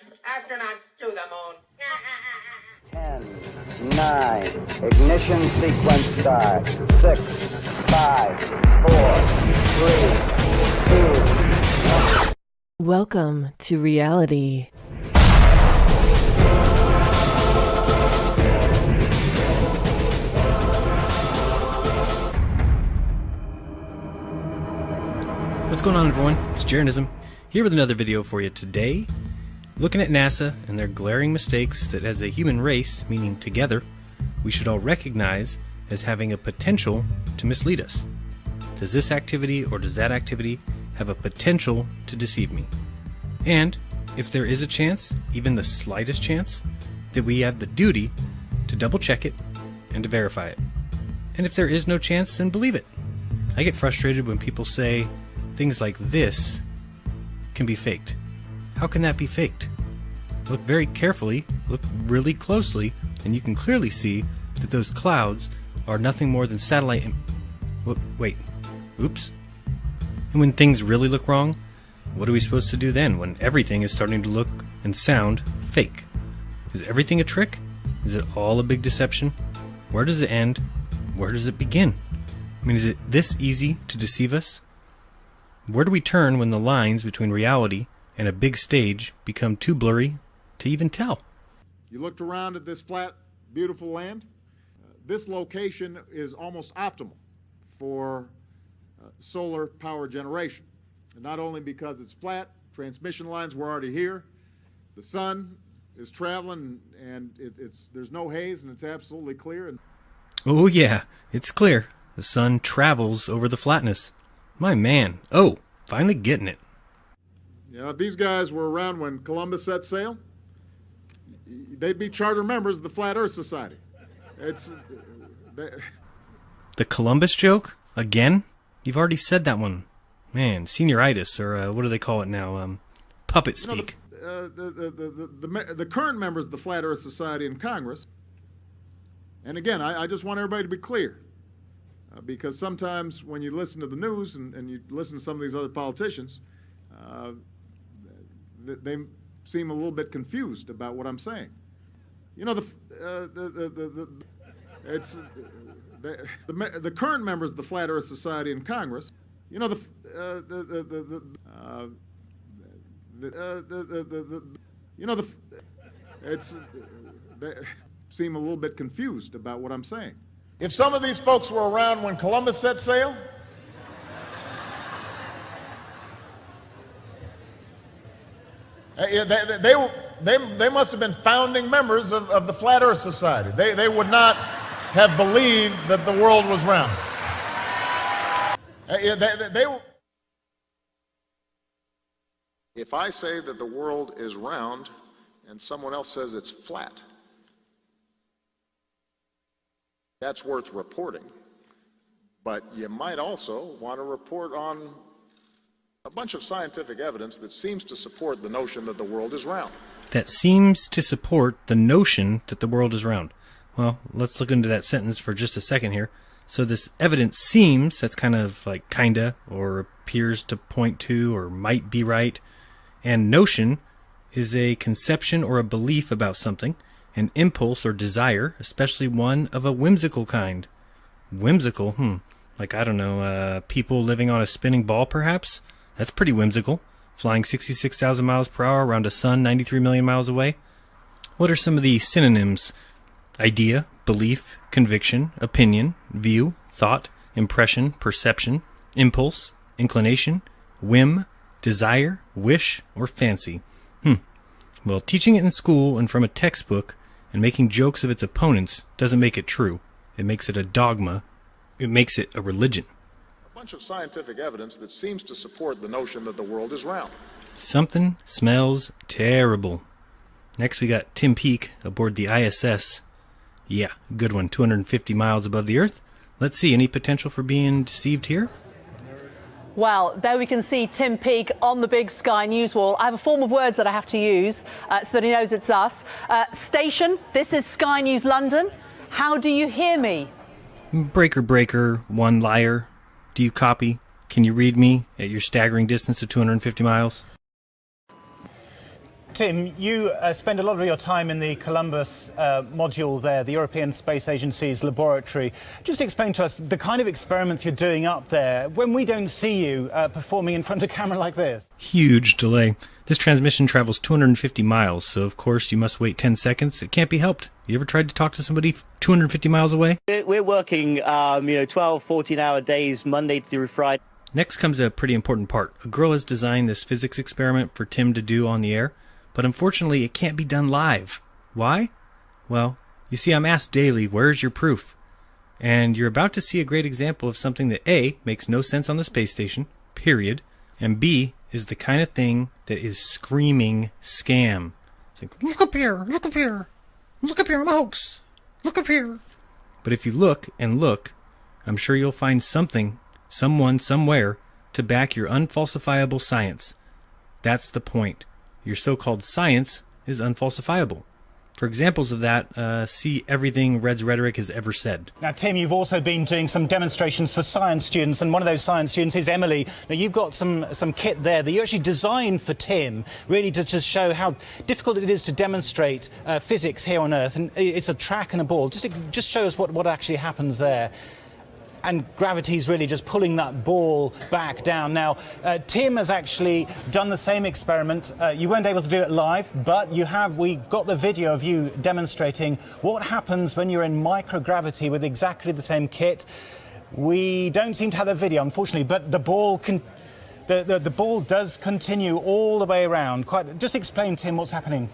Astronauts to the moon. 10, 9, ignition sequence start. 6, 5, 4, 3, 2. Welcome to reality. What's going on, everyone? It's Jeranism, here with another video for you today. Looking at NASA and their glaring mistakes that as a human race, meaning together, we should all recognize as having a potential to mislead us. Does this activity or does that activity have a potential to deceive me? And if there is a chance, even the slightest chance, that we have the duty to double check it and to verify it. And if there is no chance, then believe it. I get frustrated when people say things like this can be faked. How can that be faked? Look very carefully, look really closely, and you can clearly see that those clouds are nothing more than satellite wait, oops. And when things really look wrong, what are we supposed to do then when everything is starting to look and sound fake? Is everything a trick? Is it all a big deception? Where does it end? Where does it begin? I mean, is it this easy to deceive us? Where do we turn when the lines between reality and a big stage become too blurry to even tell? You looked around at this flat, beautiful land. This location is almost optimal for solar power generation. And not only because it's flat, transmission lines were already here. The sun is traveling and there's no haze and it's absolutely clear. Oh yeah, it's clear. The sun travels over the flatness. My man. Oh, finally getting it. Yeah, these guys were around when Columbus set sail. They'd be charter members of the Flat Earth Society. The Columbus joke? Again? You've already said that one. Man, senioritis, or what do they call it now? Puppet speak. The current members of the Flat Earth Society in Congress, and again, I just want everybody to be clear. Because sometimes when you listen to the news and you listen to some of these other politicians, they seem a little bit confused about what I'm saying. You know, the current members of the Flat Earth Society in Congress. You know, they seem a little bit confused about what I'm saying. If some of these folks were around when Columbus set sail, they must have been founding members of the Flat Earth Society. They would not have believed that the world was round. If I say that the world is round and someone else says it's flat, that's worth reporting. But you might also want to report on a bunch of scientific evidence that seems to support the notion that the world is round. That seems to support the notion that the world is round. Well, let's look into that sentence for just a second here. So this evidence seems, that's kind of like kinda, or appears to point to, or might be right. And notion is a conception or a belief about something. An impulse or desire, especially one of a whimsical kind. Whimsical? Like, I don't know, people living on a spinning ball, perhaps? That's pretty whimsical. Flying 66,000 miles per hour around a sun 93 million miles away. What are some of the synonyms? Idea, belief, conviction, opinion, view, thought, impression, perception, impulse, inclination, whim, desire, wish, or fancy. Well, teaching it in school and from a textbook and making jokes of its opponents doesn't make it true. It makes it a dogma. It makes it a religion. A bunch of scientific evidence that seems to support the notion that the world is round. Something smells terrible. Next we got Tim Peake aboard the ISS. Yeah, good one, 250 miles above the Earth. Let's see, any potential for being deceived here? Well, there we can see Tim Peake on the big Sky News wall. I have a form of words that I have to use so that he knows it's us. Station, this is Sky News London. How do you hear me? Breaker, breaker, one liar. Do you copy? Can you read me at your staggering distance of 250 miles? Tim, you spend a lot of your time in the Columbus module there, the European Space Agency's laboratory. Just explain to us the kind of experiments you're doing up there when we don't see you performing in front of a camera like this. Huge delay. This transmission travels 250 miles, so of course you must wait 10 seconds. It can't be helped. You ever tried to talk to somebody 250 miles away? We're working, 12, 14-hour days, Monday through Friday. Next comes a pretty important part. A girl has designed this physics experiment for Tim to do on the air, but unfortunately it can't be done live. Why? Well, you see, I'm asked daily, where's your proof? And you're about to see a great example of something that A, makes no sense on the space station, period, and B, is the kind of thing that is screaming scam. It's like, look up here, look up here, look up here, I'm a hoax, look up here. But if you look and look, I'm sure you'll find something, someone, somewhere, to back your unfalsifiable science. That's the point. Your so-called science is unfalsifiable. For examples of that, see everything Red's Rhetoric has ever said. Now, Tim, you've also been doing some demonstrations for science students, and one of those science students is Emily. Now, you've got some kit there that you actually designed for Tim, really to just show how difficult it is to demonstrate physics here on Earth. And it's a track and a ball. Just show us what actually happens there. And gravity's really just pulling that ball back down. Now, Tim has actually done the same experiment. You weren't able to do it live, but we've got the video of you demonstrating what happens when you're in microgravity with exactly the same kit. We don't seem to have the video, unfortunately, but the ball does continue all the way around. Just explain, Tim, what's happening.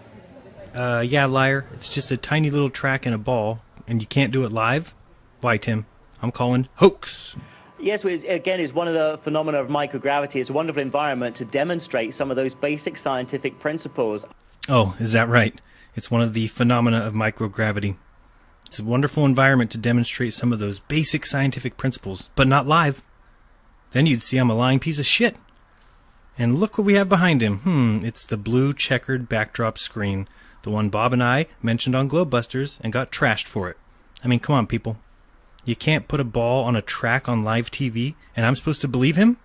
Yeah, liar. It's just a tiny little track and a ball, and you can't do it live? Why, Tim? I'm calling hoax. Yes, again, it's one of the phenomena of microgravity. It's a wonderful environment to demonstrate some of those basic scientific principles. Oh, is that right? It's one of the phenomena of microgravity. It's a wonderful environment to demonstrate some of those basic scientific principles, but not live. Then you'd see I'm a lying piece of shit. And look what we have behind him. It's the blue checkered backdrop screen, the one Bob and I mentioned on Globebusters and got trashed for it. I mean, come on, people. You can't put a ball on a track on live TV, and I'm supposed to believe him?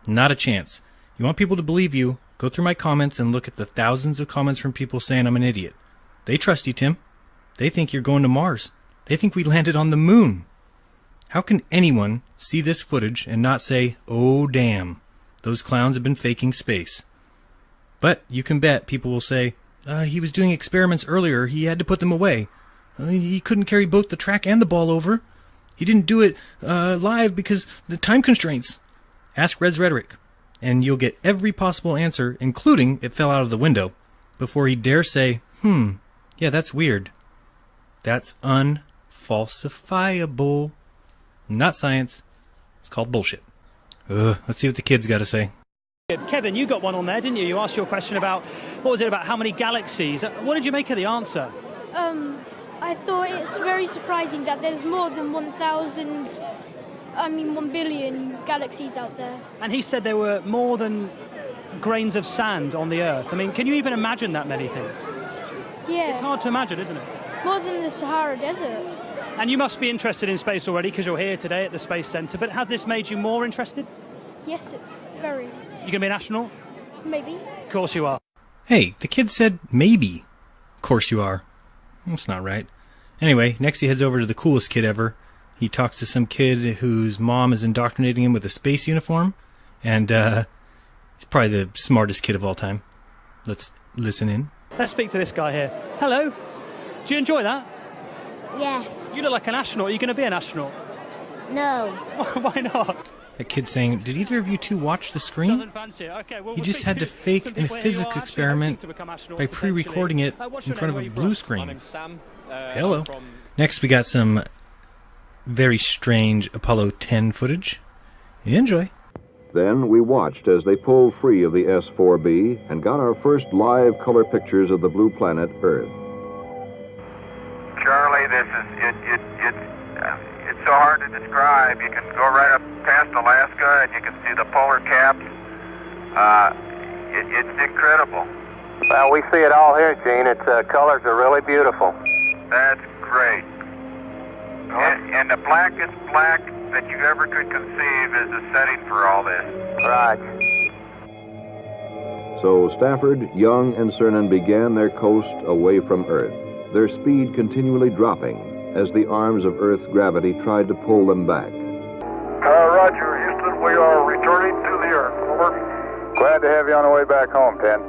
Not a chance. You want people to believe you, go through my comments and look at the thousands of comments from people saying I'm an idiot. They trust you, Tim. They think you're going to Mars. They think we landed on the moon. How can anyone see this footage and not say, oh damn, those clowns have been faking space? But you can bet people will say, he was doing experiments earlier, he had to put them away. He couldn't carry both the track and the ball over. He didn't do it live because the time constraints. Ask Red's Rhetoric, and you'll get every possible answer, including it fell out of the window, before he dare say, yeah, that's weird. That's unfalsifiable. Not science. It's called bullshit. Let's see what the kids got to say. Kevin, you got one on there, didn't you? You asked your question about, what was it, about how many galaxies? What did you make of the answer? I thought it's very surprising that there's more than 1 billion galaxies out there. And he said there were more than grains of sand on the Earth. I mean, can you even imagine that many things? Yeah. It's hard to imagine, isn't it? More than the Sahara Desert. And you must be interested in space already because you're here today at the Space Centre, but has this made you more interested? Yes, very. You going to be an astronaut? Maybe. Of course you are. Hey, the kid said maybe. Of course you are. That's not right. Anyway, next he heads over to the coolest kid ever. He talks to some kid whose mom is indoctrinating him with a space uniform, and he's probably the smartest kid of all time. Let's listen in. Let's speak to this guy here. Hello. Do you enjoy that? Yes. You look like an astronaut. Are you going to be an astronaut? No. Why not? That kid's saying, did either of you two watch the screen? Doesn't fancy it. Okay, well, He just had to fake a physics experiment by pre-recording it in front of a blue screen. Hello. Next we got some very strange Apollo 10 footage. Enjoy. Then we watched as they pulled free of the S-4B and got our first live color pictures of the blue planet Earth. Charlie, this is it's so hard to describe. You can go right up past Alaska and you can see the polar caps. It's incredible. Well, we see it all here, Gene. Its colors are really beautiful. That's great. And the blackest black that you ever could conceive is the setting for all this. Right. So Stafford, Young, and Cernan began their coast away from Earth, their speed continually dropping as the arms of Earth's gravity tried to pull them back. Roger, Houston, we are returning to the Earth. Over. Glad to have you on the way back home, 10.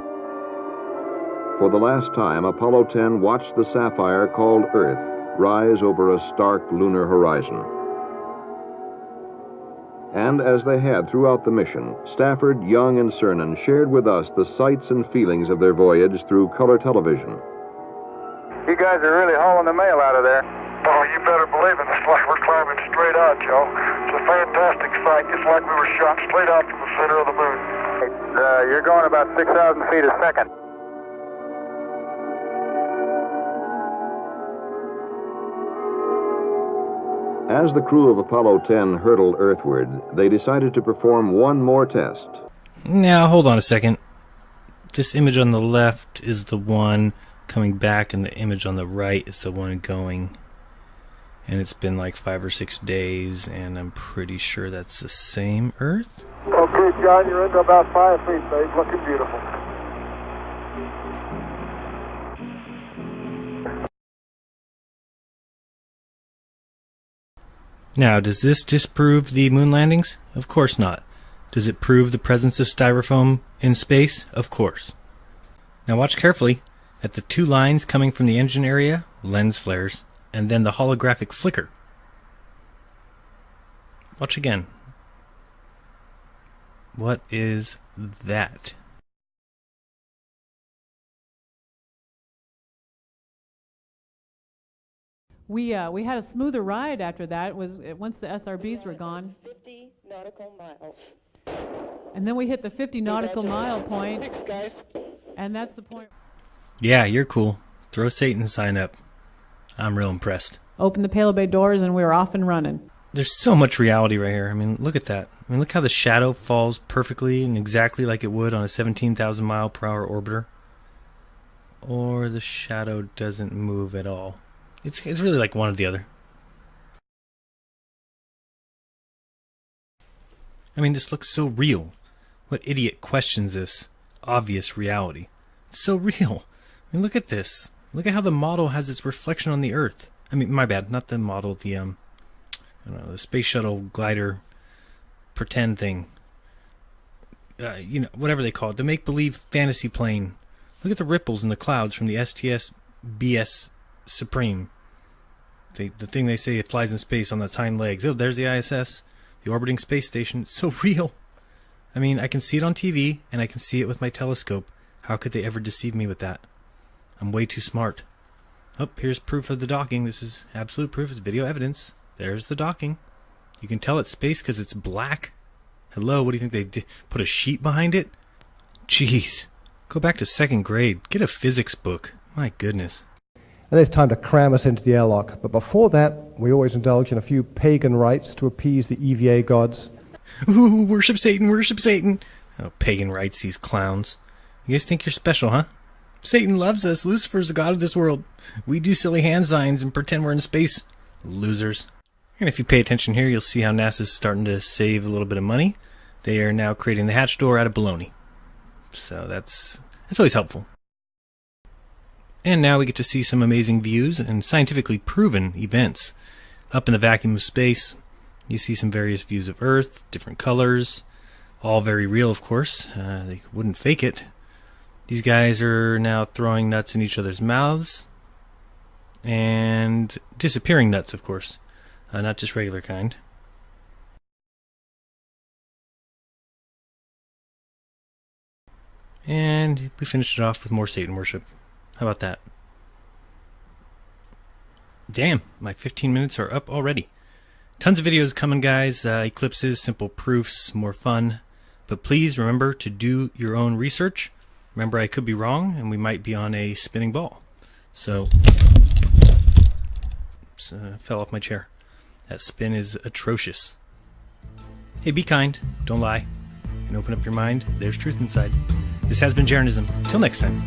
For the last time, Apollo 10 watched the sapphire called Earth rise over a stark lunar horizon. And as they had throughout the mission, Stafford, Young, and Cernan shared with us the sights and feelings of their voyage through color television. You guys are really hauling the mail out of there. Oh, you better believe it. It's like we're climbing straight out, Joe. It's a fantastic sight. It's like we were shot straight out from the center of the moon. You're going about 6,000 feet a second. As the crew of Apollo 10 hurtled earthward, they decided to perform one more test. Now, hold on a second. This image on the left is the one coming back, and the image on the right is the one going. And it's been like 5 or 6 days, and I'm pretty sure that's the same Earth. Okay, John, you're into about 5 feet, babe. Looking beautiful. Now, does this disprove the moon landings? Of course not. Does it prove the presence of styrofoam in space? Of course. Now watch carefully at the 2 lines coming from the engine area, lens flares, and then the holographic flicker. Watch again. What is that? We had a smoother ride after that. It was once the SRBs were gone. 50 nautical miles. And then we hit the 50 nautical mile point. And that's the point. Yeah, you're cool. Throw Satan's sign up. I'm real impressed. Open the Palo Bay doors and we were off and running. There's so much reality right here. I mean, look at that. I mean, look how the shadow falls perfectly and exactly like it would on a 17,000 mile per hour orbiter. Or the shadow doesn't move at all. It's really like one or the other. I mean, this looks so real. What idiot questions this obvious reality? It's so real. I mean, look at this. Look at how the model has its reflection on the Earth. I mean, my bad, not the model, the I don't know, the space shuttle glider pretend thing. You know, whatever they call it, the make-believe fantasy plane. Look at the ripples in the clouds from the STS-BS Supreme. The thing they say it flies in space on its hind legs. Oh, there's the ISS, the orbiting space station. It's so real. I mean, I can see it on TV, and I can see it with my telescope. How could they ever deceive me with that? I'm way too smart. Oh, here's proof of the docking. This is absolute proof. It's video evidence. There's the docking. You can tell it's space because it's black. Hello, what do you think they did? Put a sheet behind it? Jeez. Go back to 2nd grade. Get a physics book. My goodness. And it's time to cram us into the airlock. But before that, we always indulge in a few pagan rites to appease the EVA gods. Ooh, worship Satan, worship Satan. Oh, pagan rites, these clowns. You guys think you're special, huh? Satan loves us. Lucifer's the god of this world. We do silly hand signs and pretend we're in space. Losers. And if you pay attention here, you'll see how NASA's starting to save a little bit of money. They are now creating the hatch door out of baloney. So that's always helpful. And now we get to see some amazing views and scientifically proven events. Up in the vacuum of space, you see some various views of Earth, different colors, all very real, of course. They wouldn't fake it. These guys are now throwing nuts in each other's mouths and disappearing nuts, of course, not just regular kind. And we finished it off with more Satan worship. How about that? Damn, my 15 minutes are up already. Tons of videos coming, guys. Eclipses, simple proofs, more fun. But please remember to do your own research. Remember, I could be wrong, and we might be on a spinning ball. So, fell off my chair. That spin is atrocious. Hey, be kind. Don't lie. And open up your mind. There's truth inside. This has been Jeranism. Till next time.